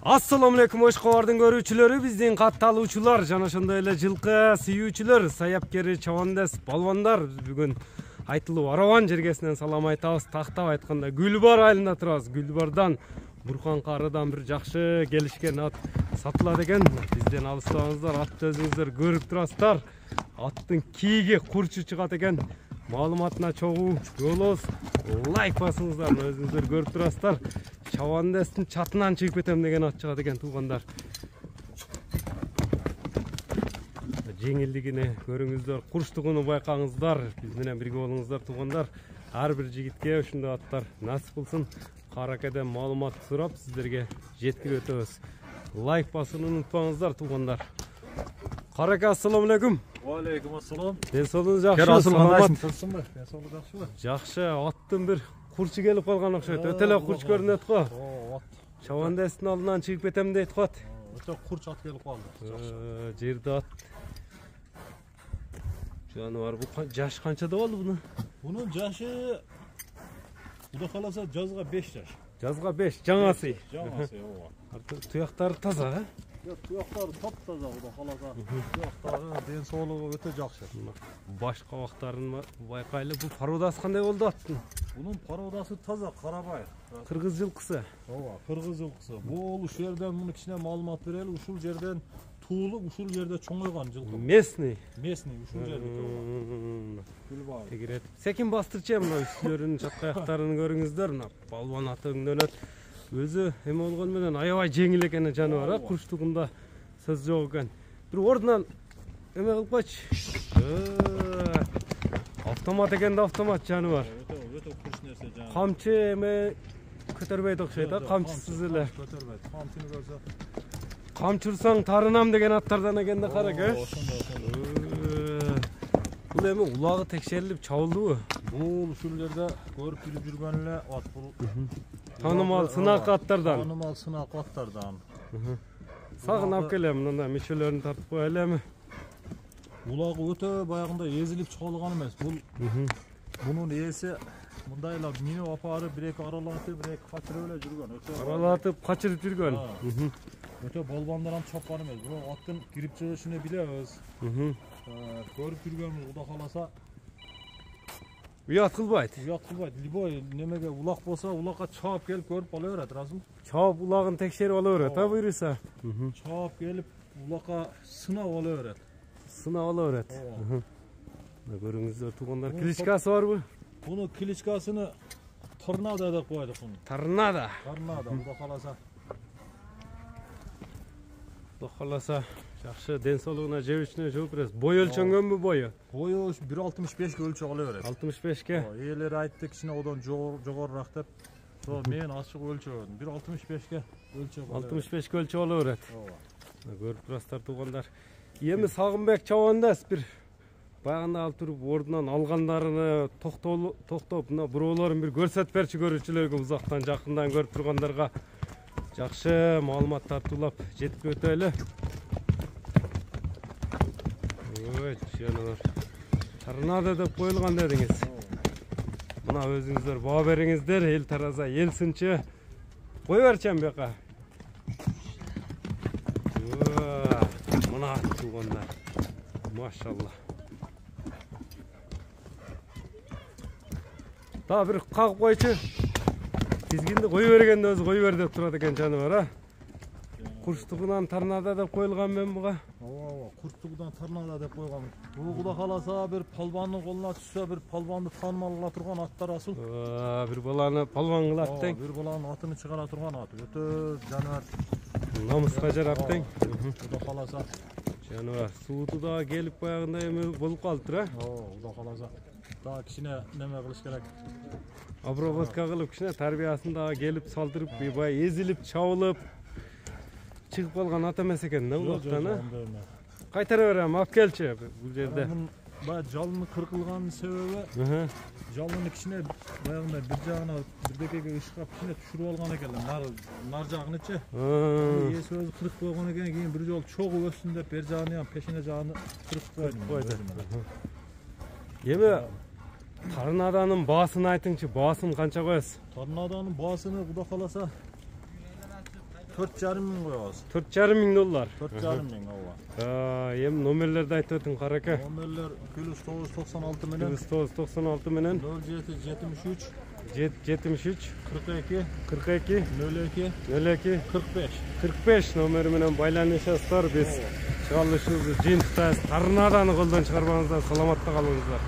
Assalamu alaikum Oşqovardын көрүүчүлөрү, биздин катталуучулар жана ошондой эле жылкы сүйүүчүлөр, саяпкери, чабандас, балбандар. Бүгүн айтылуу Араван жергесинен салам айтабыз. Тактап айтканда Гүлбар айылында турабыз. Гүлбардан Буркан Карыдан бир жакшы келишкен ат сатылат экен. Бизден алыстабаңыздар, атты өзүңүздөр көрүп турасыздар. Аттын кийиги курчу чыгат экен. Маалыматына чогуу болобуз. Лайк басыңыздар, өзүңүздөр көрүп турасыздар. Чабандастын чатынан чыгып кетем деген ат чыгат экен туугандар. Жеңилдигине көрүңүздөр, курчтугуну байкаңыздар. Биз менен бирге болуңуздар туугандар. Ар бир жигитке ушундай аттар насип кылсын. Каракеден маалымат сурап сиздерге жеткирип өтөбүз. Лайк басууну унутпаңыздар туугандар. Караке, ассаламу алейкум. Алейкум ассалам. Ден соолугуңуз жакшы? Саламат. Турсунбай. Ден соолугуң жакшыбы? Жакшы, аттын бир курчу келип калган окшойт. Өтө эле курч көрүнөт го. Чабандастын алдынан чыгып кетем дейт го ат. Өтө курч ат келип калды. Жерде ат. Жаныбар, бу жаш канчада болду буну? Bunun yaşı Kuda kalasa жазга 5 yaş. Жазга 5, жаңасы. Жаңасы, ооба. Туяктары таза, а? Yok, tuyaktары топ-таза Kuda kalasa. Tuyaktары ден соолугу өтө жакшы. Баш кабактарын байкайлы. Бу породасы кандай болду аттын? Bunun parodası таза, карабай. Кыргыз жылкысы. Ооба, кыргыз жылкысы. Бул ушул жерден муну кичине маалымат берели. Ушул жерден туулуп, ушул жерде чоңойгон жылкы. Местный. Местный, ушул жерде. Гүлбай. Тегерет. Секин бастырчы мына үстүлөрүнүн чаткаяктарын көрүңүздөр. Мына балбан аты өңдөнөт. Өзү эме болгону менен аябай жеңил экен жаныбар, курчтугунда сөз жок экен. Бир ордунан эме кылып койчу. Автомат экен да, автомат жаныбар. Өтө курч нерсе жаныбар. Камчы эме көтөрбөйт окшойт, а? Камчысыз эле. Көтөрбөйт. Камчыны көрсө Камчырсаң тарынам деген аттардан экен да, караке. Бул эми улагы текшерилип чабылдыбы? Бул ушул жерде көрүп билип жүргөн эле ат бул. Танымал сынак аттардан. Танымал сынак аттардан. Сагын алып келем, мындай мечелерин тартып коелу эми. Улагы өтө баягында эзилип чабылган эмес. Бул мунун ээси мындай эле минип апарып, бир-эки аралатып, бир-эки качырып эле жүргөн. Аралатып, качырып жүргөн. Өтө балбандаран чапкан эмес. Бирок аттын кирип чыгышын билебиз. Көрүп жүргөнбүз, Куда кааласа. Уят кылбайт. Уят кылбайт. Любой немеге улак болсо, улакка чаап келип көрүп ала берет, ыраазымы? Чаап улагын текшерип ала берет, а буйруса? Чаап келип улакка сынап ала берет. Сынап ала берет. Көрүңүздөр туугандар, кличкасы барбы? Буну кличкасыны Торнадо деп койдук буну. Торнадо. Торнадо, Куда кааласа. Куда кааласа, жакшы ден соолугуна жебичине жооп бересиз. Бой өлчөнгөнбү бою? Бою 1.65 өлчөп ала берет. 65ке. Ээлери айтты кичине одон жогорураак деп. Мен ачык өлчөдүм. 1.65ке өлчөп ала берет. 65ке өлчөп ала берет. Көрүп турасыздар туугандар. Эми Сагынбек чабандас бир баягында алып туруп ордунан алгандарыны токтоп, мына буроолорун бир көрсөтүп берчи көрүүчүлөргө, узактан жакындан көрүп тургандарга жакшы маалымат тартуулап жеткирип өтөлү. Ой, жаныбар. Торнадо деп коюлган дедиңиз. Мына өзүңүздөр баа бериңиздер, эл тараза, эл сынчы. Кой берчем бияка. Мына туугандар. Машалла. Та бир кагып койчу. Тизгинди кой бергенде өзү кой бер деп турат экен жаныбар, а? Курчтугунан Торнадо деп коюлган мен буга. Ооба, курчтугунан Торнадо деп койгон. Бул Куда кааласа бир палбандын колуна түшсө, бир палбанды таанымал кыла турган аттар асыл. Бир баланы палбан кылат тең. Бир баланын атын чыгара турган ат. Өтө жаныбар. Намыска жарап тең. Куда кааласа. Жаныбар, сууту да келип баягындай эме болуп калыптыр, а? Куда кааласа. Да кичине неме кылыш керек. Обработка кылып, кичине тарбиясын да келип салдырып, бай эзилип, чабылып чыгып калган ат эмес экен да бул аттан, а? Кайтара берем, алып келчи бул жерде. Баягы жалыны кыркылган себеби, жалыны кичине баягындай бир жагына бирдекеге ышкап кичине түшүрүп алган экен, нар жагынычы. Эси өзү кырып койгон экен, кийин бир жолу чогуу өссүн деп бер жагын ham пешине жагын кырып койду. Эми Торнадонун баасын айтыңчы, баасын канча коесуз? Торнадонун баасыны Куда кааласа 4,5 ming koyabız. $4,500. 4,5 ming ova. Hem nomerlerdi aytып ötün Karaka. Nomerler +996 menen. +996 menen 0773 73 42 42 02 02 45. 45 номери менен байланышасыздар. Биз чыгарылышыбызды жыйынтыктайбыз. Торнадону колдон чыгарбаңыздар. Саламатта калыңыздар.